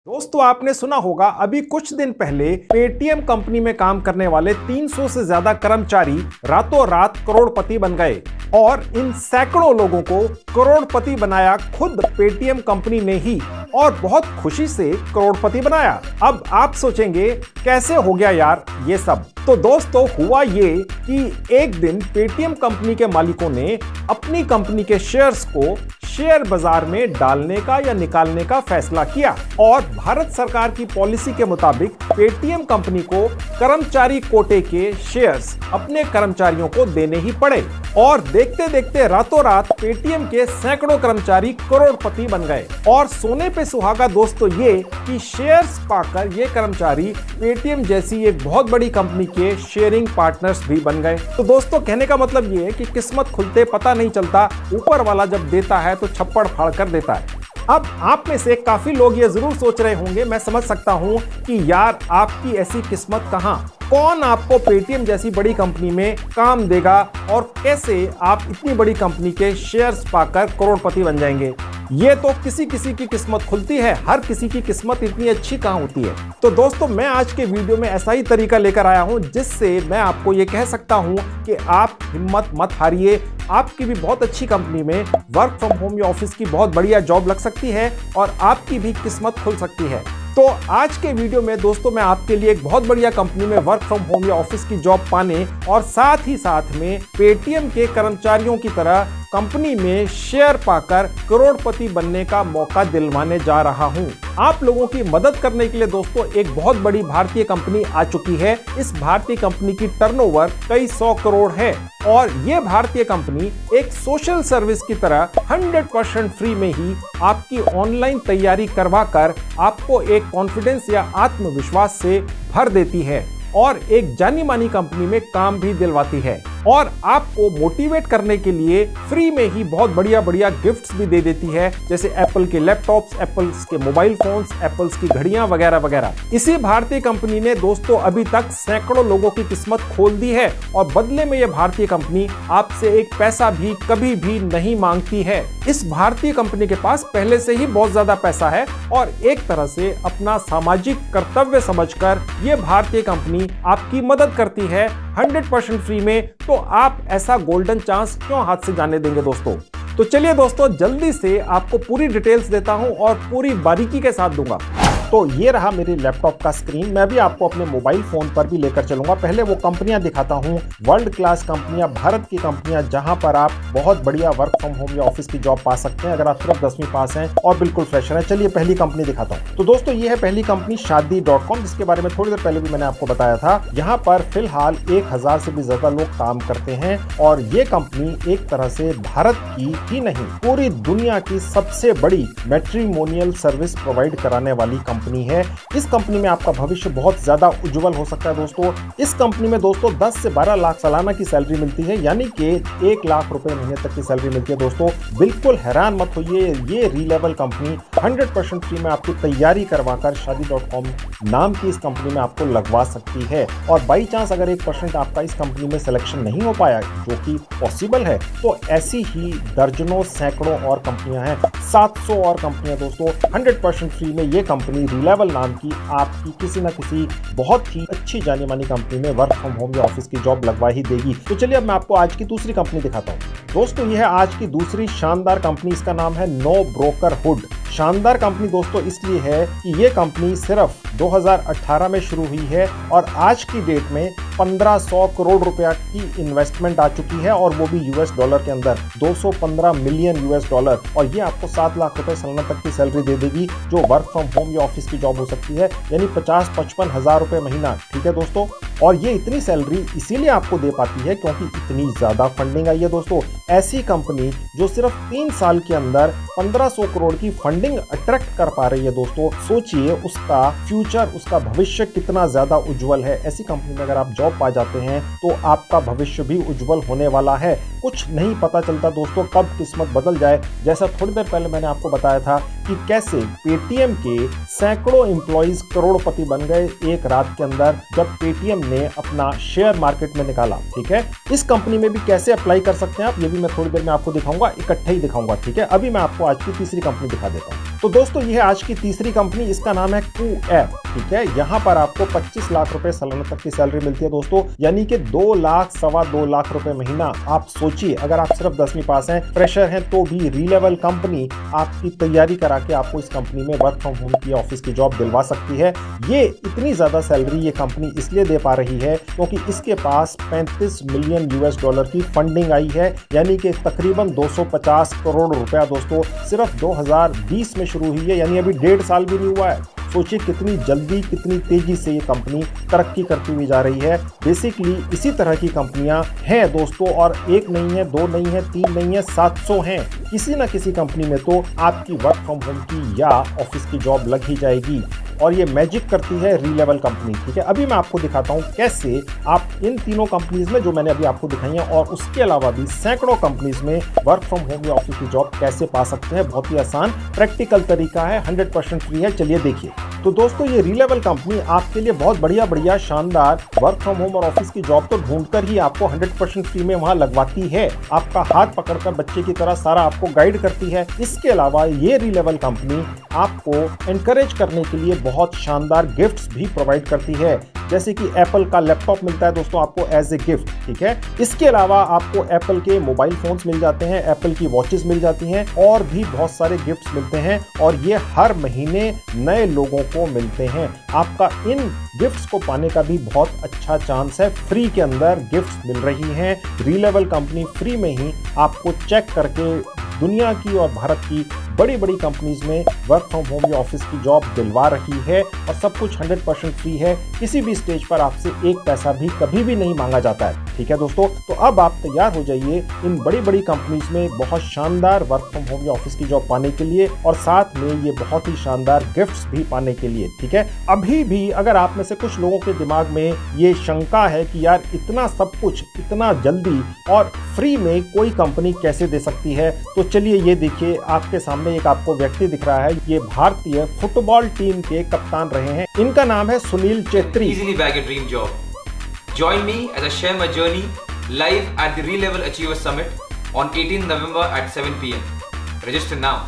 दोस्तों आपने सुना होगा अभी कुछ दिन पहले पेटीएम कंपनी में काम करने वाले 300 से ज्यादा कर्मचारी रातों रात करोड़पति बन गए और इन सैकड़ों लोगों को करोड़पति बनाया खुद पेटीएम कंपनी ने ही और बहुत खुशी से करोड़पति बनाया। अब आप सोचेंगे कैसे हो गया यार ये सब। तो दोस्तों हुआ ये कि एक दिन पेटीएम कंपनी के मालिकों ने अपनी कंपनी के शेयर्स को शेयर बाजार में डालने का या निकालने का फैसला किया और भारत सरकार की पॉलिसी के मुताबिक पेटीएम कंपनी को कर्मचारी कोटे के शेयर्स अपने कर्मचारियों को देने ही पड़े और देखते देखते रातों रात पेटीएम के सैकड़ों कर्मचारी करोड़पति बन गए। और सोने पे सुहागा दोस्तों ये कि शेयर्स पाकर ये कर्मचारी पेटीएम जैसी एक बहुत बड़ी कंपनी के शेयरिंग पार्टनर्स भी बन गए। तो दोस्तों कहने का मतलब ये है कि किस्मत खुलते पता नहीं चलता, ऊपर वाला जब देता है तो छप्पड़ फाड़ कर देता है। अब आप में से काफी लोग ये जरूर सोच रहे होंगे, मैं समझ सकता हूं कि यार आपकी ऐसी किस्मत कहां, कौन आपको पेटीएम जैसी बड़ी कंपनी में काम देगा और कैसे आप इतनी बड़ी कंपनी के शेयर्स पाकर करोड़पति बन जाएंगे। ये तो किसी किसी की किस्मत खुलती है, हर किसी की किस्मत इतनी अच्छी कहां होती है। तो दोस्तों मैं आज के वीडियो में ऐसा ही तरीका लेकर आया हूं जिससे मैं आपको ये कह सकता हूं कि आप हिम्मत मत हारिए, आपकी भी बहुत अच्छी कंपनी में वर्क फ्रॉम होम या ऑफिस की बहुत बढ़िया जॉब लग सकती है और आपकी भी किस्मत खुल सकती है। तो आज के वीडियो में दोस्तों मैं आपके लिए एक बहुत बढ़िया कंपनी में वर्क फ्रॉम होम या ऑफिस की जॉब पाने और साथ ही साथ में पेटीएम के कर्मचारियों की तरह कंपनी में शेयर पाकर करोड़पति बनने का मौका दिलवाने जा रहा हूं। आप लोगों की मदद करने के लिए दोस्तों एक बहुत बड़ी भारतीय कंपनी आ चुकी है। इस भारतीय कंपनी की टर्नओवर कई 100 करोड़ है और ये भारतीय कंपनी एक सोशल सर्विस की तरह 100% फ्री में ही आपकी ऑनलाइन तैयारी करवा कर आपको एक कॉन्फिडेंस या आत्मविश्वास से भर देती है और एक जानी मानी कंपनी में काम भी दिलवाती है और आपको मोटिवेट करने के लिए फ्री में ही बहुत बढ़िया बढ़िया गिफ्ट्स भी दे देती है, जैसे एप्पल के लैपटॉप्स, एप्पल्स के मोबाइल फोन्स, एप्पल्स की घड़ियां वगैरह वगैरह। इसी भारतीय कंपनी ने दोस्तों अभी तक सैकड़ों लोगों की किस्मत खोल दी है और बदले में यह भारतीय कंपनी आपसे एक पैसा भी कभी भी नहीं मांगती है। इस भारतीय कंपनी के पास पहले से ही बहुत ज्यादा पैसा है और एक तरह से अपना सामाजिक कर्तव्य समझकर यह भारतीय कंपनी आपकी मदद करती है 100% फ्री में। तो आप ऐसा गोल्डन चांस क्यों हाथ से जाने देंगे दोस्तों। तो चलिए दोस्तों जल्दी से आपको पूरी डिटेल्स देता हूं और पूरी बारीकी के साथ दूंगा। तो ये रहा मेरे लैपटॉप का स्क्रीन, मैं भी आपको अपने मोबाइल फोन पर भी लेकर चलूंगा। पहले वो कंपनियां दिखाता हूं, वर्ल्ड क्लास कंपनियां, भारत की कंपनियां जहां पर आप बहुत बढ़िया वर्क फ्रॉम होम या ऑफिस की जॉब पा सकते हैं अगर आप सिर्फ 10वीं पास हैं और बिल्कुल फ्रेशर हैं। चलिए पहली कंपनी दिखाता हूं। तो दोस्तों ये है पहली कंपनी Shaadi.com, जिसके बारे में थोड़ी देर पहले भी मैंने आपको बताया था। यहाँ पर फिलहाल 1000 से भी ज्यादा लोग काम करते हैं और ये कंपनी एक तरह से भारत की ही नहीं पूरी दुनिया की सबसे बड़ी मैट्रिमोनियल सर्विस प्रोवाइड कराने वाली कंपनी है। इस कंपनी में आपका भविष्य बहुत ज्यादा उज्जवल हो सकता है दोस्तों। इस कंपनी में दोस्तों 10 से 12 लाख सालाना की सैलरी मिलती है, यानी कि 1 लाख रुपए महीने तक की सैलरी मिलती है दोस्तों। बिल्कुल हैरान मत होइए, ये री-लेवल कंपनी 100% फ्री में आपकी तैयारी करवाकर Shaadi.com नाम की इस कंपनी में आपको लगवा सकती है। और बाई चांस अगर 1% आपका इस कंपनी में सिलेक्शन नहीं हो पाया, जो कि पॉसिबल है, तो ऐसी ही दर्जनों सैकड़ों और कंपनियां हैं, 700 और कंपनियां दोस्तों 100% फ्री में ये कंपनी री-लेवल नाम की आपकी किसी न किसी बहुत ही अच्छी जानी मानी कंपनी में वर्क फ्रॉम होम या ऑफिस की जॉब लगवा ही देगी। तो चलिए अब मैं आपको आज की दूसरी कंपनी दिखाता हूँ। दोस्तों ये है आज की दूसरी शानदार कंपनी, इसका नाम है नो ब्रोकर हुड। शानदार कंपनी दोस्तों इसलिए है कि ये कंपनी सिर्फ 2018 में शुरू हुई है और आज की डेट में 1500 करोड़ रुपया की इन्वेस्टमेंट आ चुकी है और वो भी यूएस डॉलर के अंदर 215 मिलियन यूएस डॉलर। और ये आपको 7 लाख रुपए सालाना तक की सैलरी दे देगी, जो वर्क फ्रॉम होम या ऑफिस की जॉब हो सकती है, यानी 50-55 हजार रुपए महीना। ठीक है दोस्तों, और ये इतनी सैलरी इसीलिए आपको दे पाती है क्योंकि इतनी ज्यादा फंडिंग आई है दोस्तों। ऐसी कंपनी जो सिर्फ 3 साल के अंदर 1500 करोड़ की फंडिंग अट्रैक्ट कर पा रही है दोस्तों, सोचिए उसका फ्यूचर, उसका भविष्य कितना ज्यादा उज्जवल है। ऐसी कंपनी में अगर आप जॉब पा जाते हैं तो आपका भविष्य भी उज्जवल होने वाला है। कुछ नहीं पता चलता दोस्तों कब किस्मत बदल जाए। जैसा थोड़ी देर पहले मैंने आपको बताया था कि कैसे पेटीएम के सैकड़ों एम्प्लॉइज करोड़पति बन गए एक रात के अंदर जब पेटीएम ने अपना शेयर मार्केट में निकाला। ठीक है, इस कंपनी में भी कैसे अप्लाई कर सकते हैं आप, ये भी मैं थोड़ी देर में आपको दिखाऊंगा, इकट्ठा ही दिखाऊंगा। ठीक है, अभी मैं आपको आज की तीसरी कंपनी दिखा देता हूं। तो दोस्तों ये है आज की तीसरी कंपनी, इसका नाम है कू ऐप। ठीक है, यहां पर आपको 25 लाख रुपए सालाना तक की सैलरी मिलती है दोस्तों, यानी कि 2 लाख सवा 2 लाख रुपए महीना। आप सोचिए, अगर आप सिर्फ 10वीं पास हैं, फ्रेशर हैं, तो भी री-लेवल कंपनी आपकी तैयारी करा के आपको इस कंपनी में वर्क फ्रॉम होम की ऑफिस की जॉब दिलवा सकती है। ये इतनी ज्यादा सैलरी ये कंपनी इसलिए दे पा रही है क्योंकि इसके पास 35 मिलियन यूएस डॉलर की फंडिंग आई है, यानी कि तकरीबन 250 करोड़ रुपया दोस्तों सिर्फ 2020 में शुरू हुई है, यानी अभी 1.5 साल भी नहीं हुआ है। सोचिए कितनी जल्दी, कितनी तेजी से ये कंपनी तरक्की करती हुई जा रही है। बेसिकली इसी तरह की कंपनियां हैं दोस्तों, और एक नहीं है, 2 नहीं है, 3 नहीं है, 700 हैं। किसी ना किसी कंपनी में तो आपकी वर्क फ्रॉम होम की या ऑफिस की जॉब लग ही जाएगी, और ये मैजिक करती है री-लेवल कंपनी। ठीक है, अभी मैं आपको दिखाता हूं कैसे आप इन तीनों कंपनीज में जो मैंने अभी आपको दिखाई है और उसके अलावा भी सैकड़ों कंपनीज में वर्क फ्रॉम होम या ऑफिस की जॉब कैसे पा सकते हैं। बहुत ही आसान प्रैक्टिकल तरीका है, 100% फ्री है। चलिए देखिए। तो दोस्तों ये री-लेवल कंपनी आपके लिए बहुत बढ़िया शानदार वर्क फ्रॉम होम और ऑफिस की जॉब तो ढूंढकर ही आपको 100% फ्री में वहां लगवाती है। आपका हाथ पकड़कर बच्चे की तरह सारा आपको गाइड करती है। इसके अलावा ये री-लेवल कंपनी आपको एनकरेज करने के लिए बहुत शानदार गिफ्ट्स भी प्रोवाइड करती है, जैसे कि एप्पल का लैपटॉप मिलता है दोस्तों आपको एज ए गिफ्ट। ठीक है, इसके अलावा आपको एप्पल के मोबाइल फोन्स मिल जाते हैं, एप्पल की वॉचेस मिल जाती हैं, और भी बहुत सारे गिफ्ट्स मिलते हैं, और ये हर महीने नए लोगों को मिलते हैं। आपका इन गिफ्ट्स को पाने का भी बहुत अच्छा चांस है। फ्री के अंदर गिफ्ट्स मिल रही हैं। री-लेवल कंपनी फ्री में ही आपको चेक करके दुनिया की और भारत की बड़ी बड़ी कंपनीज में वर्क फ्रॉम होम या ऑफिस की जॉब दिलवा रही है, और सब कुछ 100% फ्री है। किसी भी स्टेज पर आपसे एक पैसा भी कभी भी नहीं मांगा जाता है। ठीक है दोस्तों, तो अब आप तैयार हो जाइए इन बड़ी बड़ी कंपनीज में बहुत शानदार वर्क फ्रॉम होम या ऑफिस की जॉब पाने के लिए, और साथ में ये बहुत ही शानदार गिफ्ट्स भी पाने के लिए। ठीक है, अभी भी अगर आप में से कुछ लोगों के दिमाग में ये शंका है कि यार इतना सब कुछ इतना जल्दी और फ्री में कोई कंपनी कैसे दे सकती है, तो चलिए ये देखिए, आपके सामने एक आपको व्यक्ति दिख रहा है। ये भारतीय फुटबॉल टीम के कप्तान रहे हैं। इनका नाम है Sunil Chhetri. Easily bag your dream job. Join me as I share my journey live at the Re-Level Achievers Summit on 18 November at 7 PM. Register now.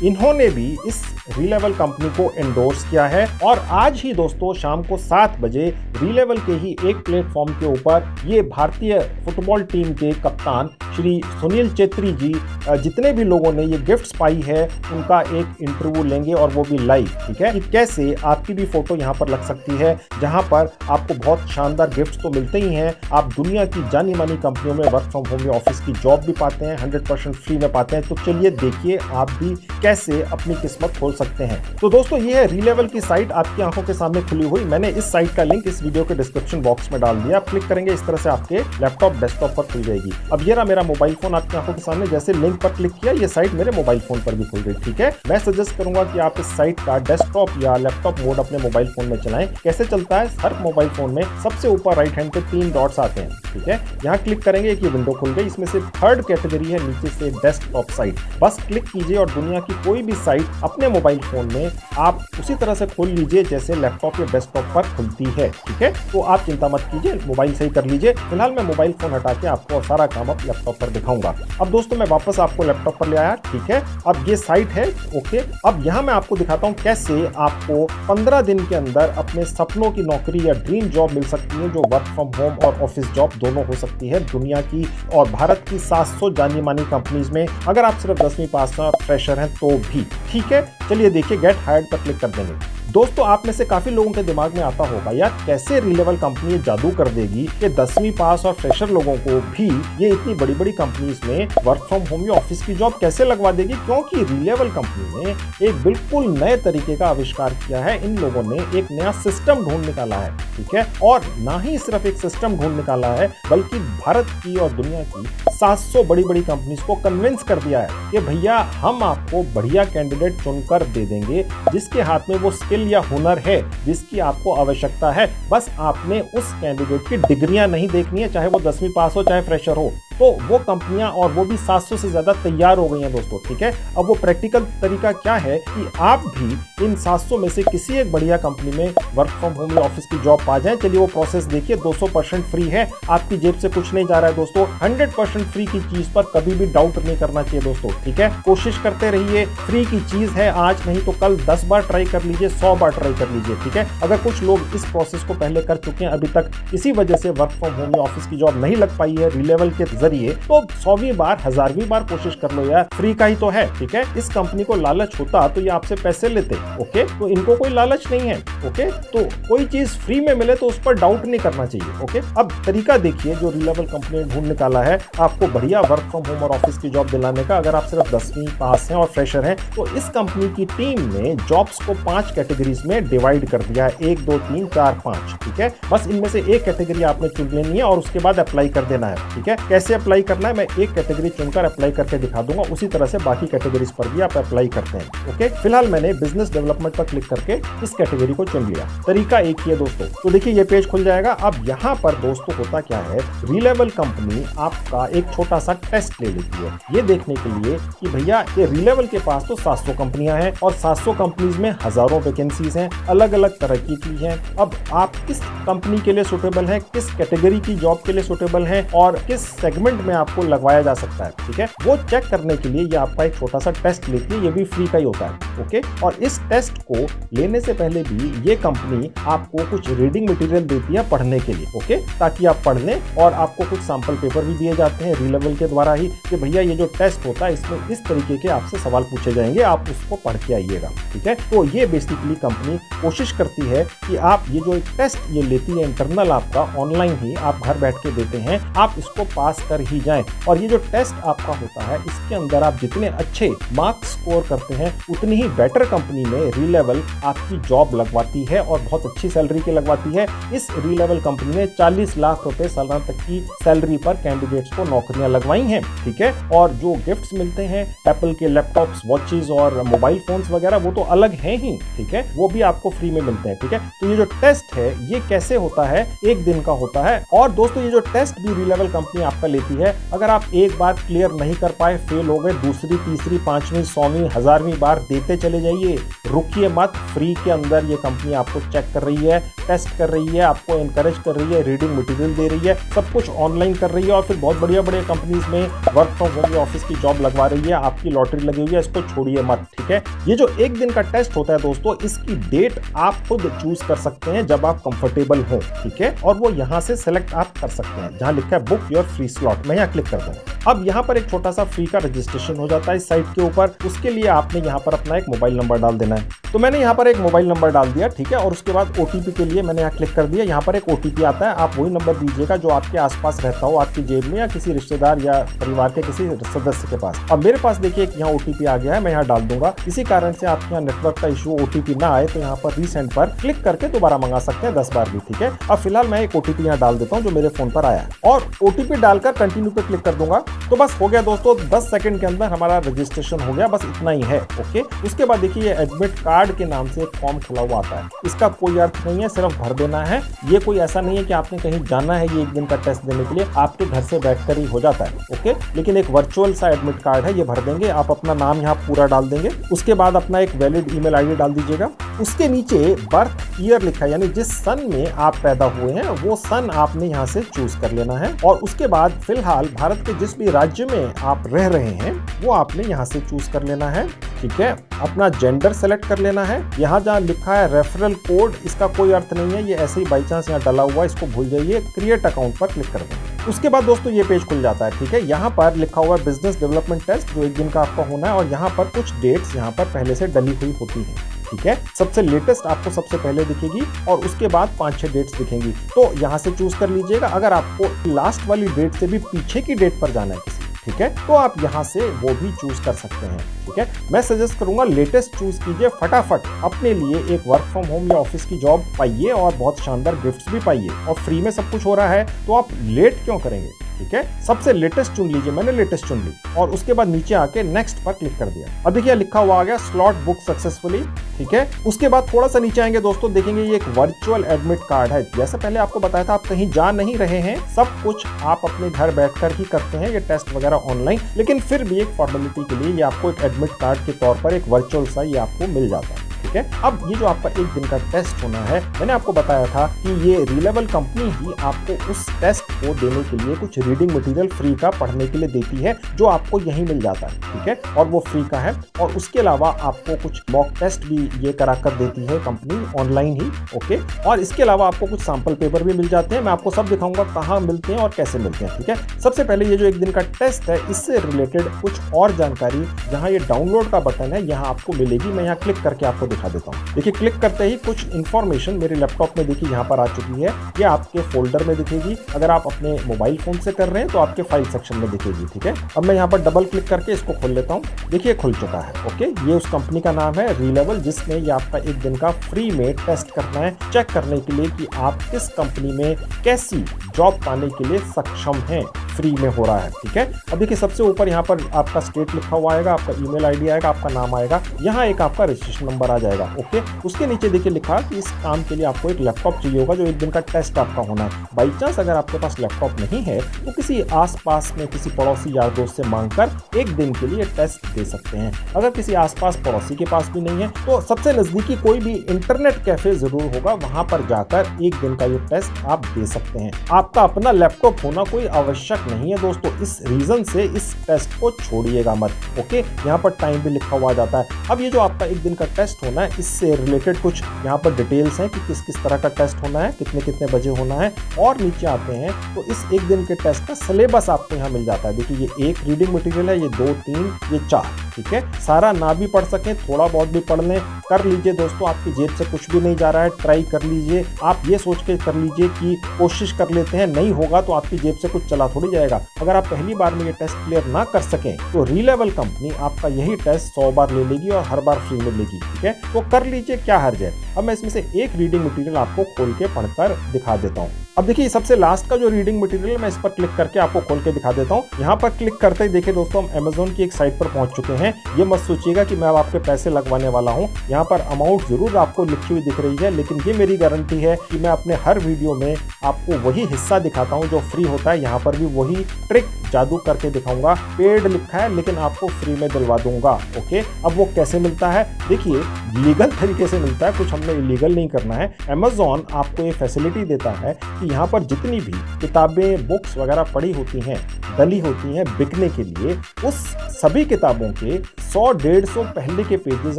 इन्होंने भी इस री-लेवल कंपनी को एंडोर्स किया है, और आज ही दोस्तों शाम को 7 बजे री-लेवल के ही एक प्लेटफॉर्म के ऊपर ये भारतीय फुटबॉल टीम के कप्तान श्री सुनील चेत्री जी जितने भी लोगों ने ये गिफ्ट्स पाई है उनका एक इंटरव्यू लेंगे, और वो भी लाइव। ठीक है, कि कैसे आपकी भी फोटो यहाँ पर लग सकती है, जहाँ पर आपको बहुत शानदार गिफ्ट्स तो मिलते ही हैं, आप दुनिया की जानी मानी कंपनियों में वर्क फ्रॉम होम या ऑफिस की जॉब भी पाते हैं, 100% फ्री में पाते हैं। तो चलिए देखिए आप भी कैसे अपनी किस्मत खोल सकते हैं। तो दोस्तों ये है री-लेवल की साइट, आपकी आंखों के सामने खुली हुई। मैंने इस साइट का लिंक इस वीडियो के डिस्क्रिप्शन बॉक्स में डाल दिया। आप क्लिक करेंगे, इस तरह से आपके लैपटॉप डेस्कटॉप पर खुल जाएगी। अब ये रहा मेरा मोबाइल फोन आपकी आंखों के सामने, जैसे लिंक पर क्लिक किया ये साइट मेरे मोबाइल फोन पर भी खुल गई। ठीक है, मैं सजेस्ट करूंगा कि आप इस साइट का डेस्कटॉप या लैपटॉप मोड अपने मोबाइल फोन में चलाएं। कैसे चलता है, हर मोबाइल फोन में सबसे ऊपर राइट हैंड पे 3 डॉट्स आते हैं। ठीक है, यहाँ क्लिक करेंगे, एक ये विंडो खुल गई, इसमें से 3rd कैटेगरी है नीचे से डेस्कटॉप साइट। बस क्लिक कीजिए और दुनिया की कोई भी साइट अपने मोबाइल फोन में आप उसी तरह से खोल लीजिए जैसे लैपटॉप या डेस्कटॉप पर खुलती है। ठीक है, तो आप चिंता मत कीजिए, मोबाइल से ही कर लीजिए। फिलहाल मैं मोबाइल फोन हटा के आपको सारा काम अब लैपटॉप पर दिखाऊंगा। अब दोस्तों मैं वापस आपको लैपटॉप पर ले आया। ठीक है, अब ये साइट है। ओके, अब यहाँ मैं आपको दिखाता हूँ कैसे आपको 15 दिन के अंदर अपने सपनों की नौकरी या ड्रीम जॉब मिल सकती है, जो वर्क फ्रॉम होम और ऑफिस जॉब दोनों हो सकती है दुनिया की और भारत की 700 जानी मानी कंपनीज में, अगर आप सिर्फ 10वीं पास का फ्रेशर हैं तो भी। ठीक है, चलिए देखिए, गेट हायर्ड पर क्लिक कर देंगे। दोस्तों आप में से काफी लोगों के दिमाग में आता होगा यार कैसे री-लेवल कंपनी जादू कर देगी कि 10वीं पास और फ्रेशर लोगों को भी ये इतनी बड़ी बड़ी कंपनीज में वर्क फ्रॉम होम या ऑफिस की जॉब कैसे लगवा देगी, क्योंकि री-लेवल कंपनी ने एक बिल्कुल नए तरीके का आविष्कार किया है। इन लोगों ने एक नया सिस्टम ढूंढ निकाला है। ठीक है, और ना ही सिर्फ एक सिस्टम ढूंढ निकाला है बल्कि भारत की और दुनिया की 700 बड़ी बड़ी कंपनीज को कन्विंस कर दिया है कि भैया हम आपको बढ़िया कैंडिडेट चुनकर दे देंगे जिसके हाथ में वो स्किल या हुनर है जिसकी आपको आवश्यकता है। बस आपने उस कैंडिडेट की डिग्रियां नहीं देखनी है, चाहे वो 10वीं पास हो चाहे फ्रेशर हो। तो वो कंपनियां और वो भी 700 से ज्यादा तैयार हो गई हैं दोस्तों, ठीक है। अब वो प्रैक्टिकल तरीका क्या है कि आप भी इन 700 में से किसी एक बढ़िया कंपनी में वर्क फ्रॉम होम या ऑफिस की जॉब पा जाएं। चलिए वो प्रोसेस देखिए, 200% फ्री है, आपकी जेब से कुछ नहीं जा रहा है दोस्तों। 100% फ्री की चीज पर कभी भी डाउट नहीं करना चाहिए दोस्तों, ठीक है। कोशिश करते रहिए, फ्री की चीज है, आज नहीं तो कल 10 बार ट्राई कर लीजिए, 100 बार ट्राई कर लीजिए, ठीक है। अगर कुछ लोग इस प्रोसेस को पहले कर चुके हैं, अभी तक किसी वजह से वर्क फ्रॉम होम या ऑफिस की जॉब नहीं लग पाई है रीलेवल के जरिए, तो 100वीं बार 1000वीं बार कोशिश कर लो यार, फ्री का ही तो है, ठीक है। इस कंपनी को लालच होता तो ये आपसे पैसे लेते, ओके। तो इनको कोई लालच नहीं है, ओके। तो कोई चीज फ्री में मिले तो उस पर डाउट नहीं करना चाहिए, ओके। अब तरीका देखिए जो रीलेवल कंपनी ने ढूंढ निकाला है आपको बढ़िया वर्क फ्रॉम होम और ऑफिस की जॉब दिलाने का। अगर आप सिर्फ 10वीं पास हैं और फ्रेशर हैं, तो इस कंपनी की टीम ने जॉब्स को 5 कैटेगरीज में डिवाइड कर दिया है, 1 2 3 4 5, ठीक है। बस इनमें से एक कैटेगरी आपने चुन लेनी है और उसके बाद अप्लाई कर देना है, ठीक है। कैसे अप्लाई करना है मैं एक कैटेगरी चुनकर अप्लाई करके दिखा दूंगा, उसी तरह से बाकी कैटेगरीज पर भी आप अप्लाई करते हैं, ओके। फिलहाल मैंने बिजनेस डेवलपमेंट पर क्लिक करके इस कैटेगरी को चुन लिया। तरीका एक ही है दोस्तों। तो देखिए ये पेज खुल जाएगा। अब यहाँ पर दोस्तों होता क्या है, रीलेवल कंपनी आपका एक छोटा सा टेस्ट ले लेती है, ये देखने के लिए कि भैया ये रीलेवल के पास तो 700 कंपनियां हैं और 700 कंपनीज में हजारों वैकेंसीज हैं, अलग अलग तरह की हैं। अब आप किस कंपनी के लिए सुटेबल हैं, किस कैटेगरी की जॉब के लिए सुटेबल हैं और किस सेगमेंट में आपको लगवाया जा सकता है, ठीक है। वो चेक करने के लिए ये आपका एक छोटा सा टेस्ट लेती है, ये भी फ्री का ही होता है, ओके। और इस टेस्ट को लेने से पहले भी ये कंपनी आपको कुछ रीडिंग मटेरियल देती है पढ़ने के लिए, ओके, ताकि आप पढ़ लें। और आपको कुछ सैंपल पेपर भी दिए जाते हैं रीलेवल के द्वारा ही कि भैया ये जो टेस्ट होता है इसमें इस तरीके के आपसे सवाल पूछे जाएंगे, आप उसको पढ़ के आइएगा, ठीक है। तो ये बेसिकली कंपनी कोशिश करती है कि आप ये जो एक टेस्ट ये लेती है इंटरनल आपका, ऑनलाइन ही आप घर बैठ के देते हैं, आप इसको पास कर ही जाएं। और ये जो टेस्ट आपका होता है इसके अंदर आप जितने अच्छे मार्क्स स्कोर करते हैं उतनी ही बेटर कंपनी में रीलेवल आपकी जॉब लगवाती है और बहुत अच्छी सैलरी के लगवाती है। इस रीलेवल कंपनी ने 40 लाख रुपए सालाना तक की सैलरी पर कैंडिडेट्स को नौकरियां लगवाई हैं, ठीक है। और जो गिफ्ट्स मिलते हैं एप्पल के लैपटॉप्स, वॉचेस और मोबाइल फोन्स वगैरह वो तो अलग हैं ही, ठीक है, वो भी आपको फ्री में मिलते हैं, ठीक है। तो ये जो टेस्ट है ये कैसे होता है, एक दिन का होता है। और दोस्तों ये जो टेस्ट भी रीलेवल कंपनी आपका लेती है, अगर आप एक बार क्लियर नहीं कर पाए, फेल हो गए, दूसरी तीसरी 5वीं 100वीं 1000वीं बार देते चले जाइए, रुकिए मत। फ्री के अंदर ये कंपनी आपको चेक कर रही है, टेस्ट कर रही है, आपको एनकरेज कर रही है, रीडिंग मटेरियल दे रही है, सब कुछ ऑनलाइन कर रही है और फिर बहुत बढ़िया बढ़िया कंपनीज में वर्क फ्रॉम होम या ऑफिस की जॉब लगवा रही है। आपकी लॉटरी लगी हुई है, इसको छोड़िए मत, ठीक है। ये जो एक दिन का टेस्ट होता है दोस्तों, इसकी डेट आप खुद चूज कर सकते हैं जब आप कंफर्टेबल हो, ठीक है। और वो यहाँ से सेलेक्ट आप कर सकते हैं, जहां लिखा है बुक योर फ्री स्लॉट, मैं यहाँ क्लिक कर दूंगा। अब यहाँ पर एक छोटा सा फ्री का रजिस्ट्रेशन हो जाता है इस साइट के ऊपर। उसके लिए आपने यहाँ पर अपना एक मोबाइल नंबर डाल देना है। तो मैंने यहाँ पर एक मोबाइल नंबर डाल दिया, ठीक है। और उसके बाद ओटीपी के लिए मैंने यहाँ क्लिक कर दिया। यहाँ पर एक ओटीपी आता है, आप वही नंबर दीजिएगा जो आपके आसपास रहता हो, आपकी जेब में या किसी रिश्तेदार या परिवार के किसी सदस्य के पास। अब मेरे पास देखिए यहाँ ओटीपी आ गया है, मैं यहाँ डाल दूंगा। किसी कारण से आपके यहाँ नेटवर्क का इशू, ओटीपी ना आए तो यहाँ पर रीसेंड पर क्लिक करके दोबारा मंगा सकते हैं 10 बार भी, ठीक है। अब फिलहाल मैं एक ओटीपी यहाँ डाल देता हूँ जो मेरे फोन पर आया है और ओटीपी डालकर कंटिन्यू पे क्लिक कर दूंगा। तो बस हो गया दोस्तों, 10 सेकंड के अंदर हमारा रजिस्ट्रेशन हो गया, बस इतना ही है, ओके। उसके बाद देखिए ये एडमिट कार्ड के नाम से एक फॉर्म खुला हुआ आता है, इसका कोई अर्थ नहीं है, सिर्फ भर देना है। ये कोई ऐसा नहीं है कि आपने कहीं जाना है ये एक दिन का टेस्ट देने के लिए, आपके घर से बैठकर ही हो जाता है, ओके। लेकिन एक वर्चुअल सा एडमिट कार्ड है, ये भर देंगे आप, अपना नाम यहाँ पूरा डाल देंगे। उसके बाद अपना एक वैलिड ईमेल आईडी डाल दीजिएगा। उसके नीचे बर्थ ईयर लिखा है, यानी जिस सन में आप पैदा हुए हैं वो सन आपने यहाँ से चूज कर लेना है। और उसके बाद फिलहाल भारत के जिस भी राज्य में आप रह रहे हैं वो आपने यहाँ से चूज कर लेना है, ठीक है। अपना जेंडर सेलेक्ट कर लेना है। यहाँ जहाँ लिखा है रेफरल कोड, इसका कोई अर्थ नहीं है, ये ऐसे ही बाई चांस यहाँ डला हुआ है, इसको भूल जाइए। क्रिएट अकाउंट पर क्लिक कर देंगे। उसके बाद दोस्तों ये पेज खुल जाता है, ठीक है। यहाँ पर लिखा हुआ है बिजनेस डेवलपमेंट टेस्ट, जो एक दिन का आपका होना है और यहाँ पर कुछ डेट्स यहाँ पर पहले से डली हुई होती है, ठीक है। सबसे लेटेस्ट आपको सबसे पहले दिखेगी और उसके बाद 5-6 डेट्स दिखेंगी, तो यहाँ से चूज कर लीजिएगा। अगर आपको लास्ट वाली डेट से भी पीछे की डेट पर जाना है किसी, ठीक है, तो आप यहाँ से वो भी चूज कर सकते हैं, ठीक है। मैं सजेस्ट करूंगा लेटेस्ट चूज कीजिए, फटाफट अपने लिए एक वर्क फ्रॉम होम या ऑफिस की जॉब पाइए और बहुत शानदार गिफ्ट्स भी पाइए। और फ्री में सब कुछ हो रहा है तो आप लेट क्यों करेंगे। ठीक है, सबसे लेटेस्ट चुन लीजिए, मैंने लेटेस्ट चुन ली और उसके बाद नीचे आके नेक्स्ट पर क्लिक कर दिया। अब देखिए लिखा हुआ आ गया स्लॉट बुक सक्सेसफुली, ठीक है। उसके बाद थोड़ा सा नीचे आएंगे दोस्तों, देखेंगे ये एक वर्चुअल एडमिट कार्ड है। जैसे पहले आपको बताया था, आप कहीं जा नहीं रहे हैं, सब कुछ आप अपने घर बैठकर ही करते हैं ये टेस्ट वगैरह ऑनलाइन, लेकिन फिर भी एक फॉर्मेलिटी के लिए ये आपको एक एडमिट कार्ड के तौर पर एक वर्चुअल सा ये आपको मिल जाता है, ठीक है। अब ये जो आपका एक दिन का टेस्ट होना है, मैंने आपको बताया था कि ये रीलेवल कंपनी ही आपको उस टेस्ट को देने के लिए कुछ रीडिंग मटेरियल फ्री का पढ़ने के लिए देती है, जो आपको यहीं मिल जाता है, ठीक है, और वो फ्री का है। और उसके अलावा आपको कुछ मॉक टेस्ट भी ये करा कर देती है कंपनी ऑनलाइन ही, ओके। और इसके अलावा आपको कुछ सैंपल पेपर भी मिल जाते हैं, मैं आपको सब दिखाऊंगा कहाँ मिलते हैं और कैसे मिलते हैं, ठीक है। सबसे पहले ये जो एक दिन का टेस्ट है, इससे रिलेटेड कुछ और जानकारी जहाँ ये डाउनलोड का बटन है यहाँ आपको मिलेगी। मैं यहाँ क्लिक करके आपको दिखा देता हूँ। देखिए क्लिक करते ही कुछ इन्फॉर्मेशन मेरे लैपटॉप में देखिए यहाँ पर आ चुकी है, ये आपके फोल्डर में दिखेगी। अगर आप अपने मोबाइल फोन से कर रहे हैं तो आपके फाइल सेक्शन में दिखेगी, ठीक है। अब मैं यहाँ पर डबल क्लिक करके इसको खोल लेता हूँ, देखिए खुल चुका है, ओके। ये उस कंपनी का नाम है रीलेवल, जिसमें ये आपका एक दिन का फ्री में टेस्ट करना है, चेक करने के लिए कि आप किस कंपनी में कैसी जॉब पाने के लिए सक्षम हैं, फ्री में हो रहा है, ठीक है। अब देखिए सबसे ऊपर यहाँ पर आपका स्टेट लिखा हुआ आएगा, आपका ईमेल आईडी आएगा, आपका नाम आएगा, यहाँ एक आपका रजिस्ट्रेशन नंबर आ जाएगा, ओके। उसके नीचे देखिए लिखा कि इस काम के लिए आपको एक लैपटॉप चाहिए होगा, जो एक दिन का टेस्ट आपका होना है। बाई चांस अगर आपके पास लैपटॉप नहीं है तो किसी आसपास में किसी पड़ोसी यार दोस्त से मांगकर एक दिन के लिए टेस्ट दे सकते हैं। अगर किसी आसपास पड़ोसी के पास भी नहीं है तो सबसे नजदीकी कोई भी इंटरनेट कैफे जरूर होगा, वहां पर जाकर एक दिन का ये टेस्ट आप दे सकते हैं। आपका अपना लैपटॉप होना कोई आवश्यक नहीं है दोस्तों, इस रीजन से इस टेस्ट को छोड़िएगा मत, ओके। यहाँ पर टाइम भी लिखा हुआ जाता है। अब ये जो आपका एक दिन का टेस्ट होना है, इससे रिलेटेड कुछ यहाँ पर डिटेल्स हैं कि किस किस तरह का टेस्ट होना है, कितने कितने बजे होना है। और नीचे आते हैं तो इस एक दिन के टेस्ट का सिलेबस आपको यहाँ मिल जाता है। देखिए ये एक रीडिंग मटेरियल है, ये 2, 3, ये 4, ठीक है। सारा ना भी पढ़ सकें, थोड़ा बहुत भी पढ़ लें, कर लीजिए दोस्तों, आपकी जेब से कुछ भी नहीं जा रहा है, ट्राई कर लीजिए। आप ये सोच के कर लीजिए कि कोशिश कर लेते हैं, नहीं होगा तो आपकी जेब से कुछ चला थोड़ी जाएगा। अगर आप पहली बार में ये टेस्ट क्लियर ना कर सकें तो रीलेवल कंपनी आपका यही टेस्ट 100 बार ले लेगी और हर बार फ्री में लेगी, ठीक है। तो कर लीजिए, क्या हर्ज है। अब मैं इसमें से एक रीडिंग मटेरियल आपको खोल के पढ़कर दिखा देता हूँ। अब देखिए सबसे लास्ट का जो रीडिंग मटेरियल, मैं इस पर क्लिक करके आपको खोल के दिखा देता हूँ। यहाँ पर क्लिक करते ही देखिए दोस्तों, हम अमेज़न की एक साइट पर पहुंच चुके हैं। ये मत सोचिएगा कि मैं अब आपके पैसे लगवाने वाला हूँ। यहाँ पर अमाउंट जरूर आपको लिखी हुई दिख रही है, लेकिन ये मेरी गारंटी है कि मैं अपने हर वीडियो में आपको वही हिस्सा दिखाता हूँ जो फ्री होता है। यहाँ पर भी वही ट्रिक जादू करके दिखाऊंगा। पेड लिखा है लेकिन आपको फ्री में दिलवा दूंगा, ओके। अब वो कैसे मिलता है, देखिए लीगल तरीके से मिलता है, कुछ हमने इलीगल नहीं करना है। अमेज़न आपको ये फैसिलिटी देता है कि यहाँ पर जितनी भी किताबें, बुक्स वगैरह पड़ी होती हैं, डली होती हैं बिकने के लिए, उस सभी किताबों के 100-150 पहले के पेजेस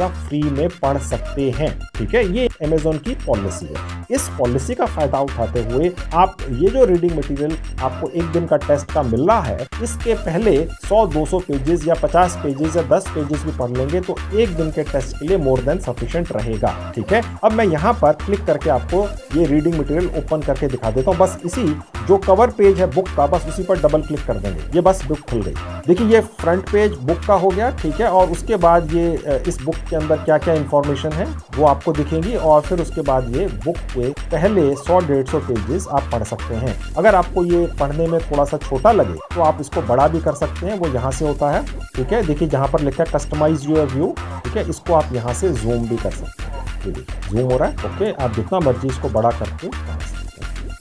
आप फ्री में पढ़ सकते हैं, ठीक है। ये अमेज़न की पॉलिसी है। इस पॉलिसी का फायदा उठाते हुए आप ये जो रीडिंग मटेरियल आपको एक दिन का टेस्ट का मिल रहा है, इसके पहले 100-200 पेजेस या 50 पेजेस या 10 पेजेस भी पढ़ लेंगे तो एक दिन के टेस्ट के लिए मोर देन सफिशिएंट रहेगा, ठीक है। अब मैं यहाँ पर क्लिक करके आपको ये रीडिंग मटेरियल ओपन करके दिखा देता हूँ। बस इसी जो कवर पेज है बुक का, बस उसी पर डबल क्लिक कर देंगे, ये बस बुक खुल गई। देखिए ये फ्रंट पेज बुक का हो गया, ठीक है। और उसके बाद ये इस बुक के अंदर क्या क्या इंफॉर्मेशन है वो आपको दिखेंगी, और फिर उसके बाद ये बुक के पहले 100-150 पेजेस आप पढ़ सकते हैं। अगर आपको ये पढ़ने में थोड़ा सा छोटा लगे तो आप इसको बड़ा भी कर सकते हैं, वो यहाँ से होता है, ठीक है। देखिए जहाँ पर लिखा है कस्टमाइज योर व्यू, ठीक है, इसको आप यहाँ से जूम भी कर सकते हैं। जूम हो रहा है, ओके। आप जितना मर्जी इसको बड़ा करके,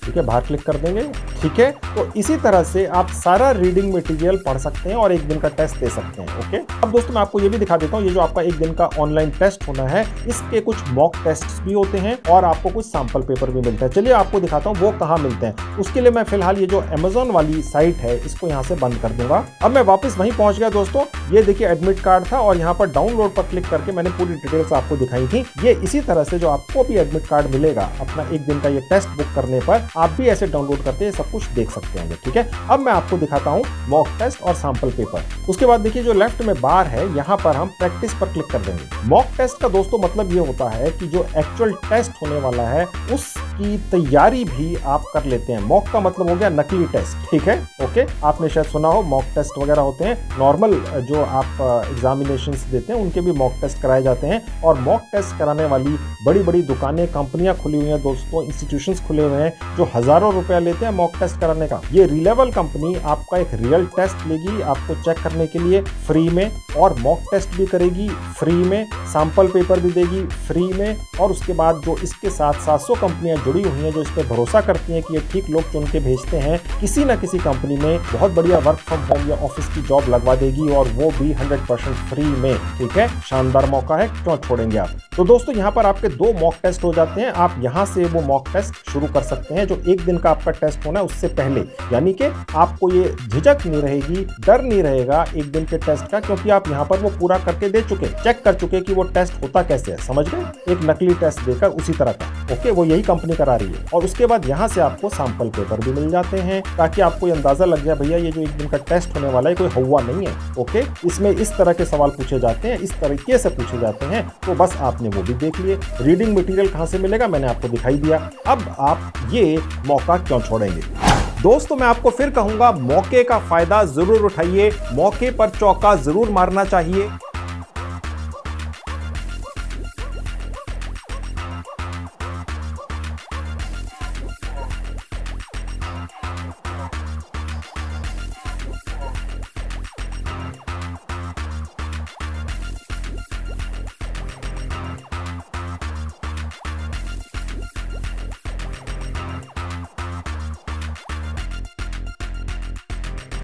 ठीक है, बाहर क्लिक कर देंगे, ठीक है। तो इसी तरह से आप सारा रीडिंग मटेरियल पढ़ सकते हैं और एक दिन का टेस्ट दे सकते हैं, ओके। अब दोस्तों मैं आपको ये भी दिखा देता हूँ, ये जो आपका एक दिन का ऑनलाइन टेस्ट होना है, इसके कुछ मॉक टेस्ट भी होते हैं और आपको कुछ सैंपल पेपर भी मिलता है। चलिए आपको दिखाता हूँ वो कहाँ मिलते हैं। उसके लिए मैं फिलहाल ये जो अमेज़न वाली साइट है इसको यहाँ से बंद कर दूंगा। अब मैं वापस वहीं पहुंच गया दोस्तों। ये देखिए एडमिट कार्ड था और यहाँ पर डाउनलोड पर क्लिक करके मैंने पूरी डिटेल्स आपको दिखाई थी। ये इसी तरह से जो आपको भी एडमिट कार्ड मिलेगा अपना एक दिन का ये टेस्ट बुक करने पर, आप भी ऐसे डाउनलोड करते सब कुछ देख सकते हैं, ठीक है। अब मैं आपको दिखाता हूँ मॉक टेस्ट और सैंपल पेपर। उसके बाद देखिए जो लेफ्ट में बार है, यहाँ पर हम प्रैक्टिस पर क्लिक कर देंगे। मॉक टेस्ट का दोस्तों मतलब ये होता है कि जो एक्चुअल टेस्ट होने वाला है उस की तैयारी भी आप कर लेते हैं। मॉक का मतलब हो गया नकली टेस्ट, ठीक है, ओके। आपने शायद सुना हो मॉक टेस्ट वगैरह होते हैं, नॉर्मल जो आप एग्जामिनेशंस देते हैं उनके भी मॉक टेस्ट कराए जाते हैं। और मॉक टेस्ट कराने वाली बड़ी बड़ी दुकानें, कंपनियां खुली हुई हैं दोस्तों, इंस्टीट्यूशंस खुले हुए हैं जो हजारों रुपया लेते हैं मॉक टेस्ट कराने का। ये रिलेवल कंपनी आपका एक रियल टेस्ट लेगी आपको चेक करने के लिए फ्री में, और मॉक टेस्ट भी करेगी फ्री में, सैंपल पेपर भी देगी फ्री में। और उसके बाद जो इसके साथ 700 कंपनियां जुड़ी हुई हैं जो इस पर भरोसा करती हैं कि ये ठीक लोग चुन के भेजते हैं, किसी ना किसी कंपनी में बहुत बढ़िया वर्क फ्रॉम होम या ऑफिस की जॉब लगवा देगी, और वो भी 100% फ्री में, ठीक है। शानदार मौका है, क्यों छोड़ेंगे आप। तो दोस्तों यहाँ पर आपके 2 मॉक टेस्ट हो जाते हैं। आप यहाँ से वो मॉक टेस्ट शुरू कर सकते हैं जो 1 दिन का आपका टेस्ट होना है उससे पहले, यानी कि आपको ये झिझक नहीं रहेगी, डर नहीं रहेगा 1 दिन के टेस्ट का, क्योंकि आप यहाँ पर वो पूरा करके दे चुके, चेक कर चुके कि वो टेस्ट होता कैसे है, समझ गए। एक नकली टेस्ट देकर उसी तरह का, ओके, वो यही कंपनी करा रही है। और उसके बाद यहाँ से आपको सैंपल पेपर भी मिल जाते हैं ताकि आपको अंदाजा लग जाए भैया ये जो 1 दिन का टेस्ट होने वाला है कोई हवा नहीं है, ओके। इसमें इस तरह के सवाल पूछे जाते हैं, इस तरीके से पूछे जाते हैं, तो बस आपने वो भी देख लिए। रीडिंग मटेरियल कहाँ से मिलेगा मैंने आपको दिखाई दिया। अब आप ये मौका क्यों छोड़ेंगे। दोस्तों मैं आपको फिर कहूंगा, मौके का फायदा जरूर उठाइए, मौके पर चौका जरूर मारना चाहिए।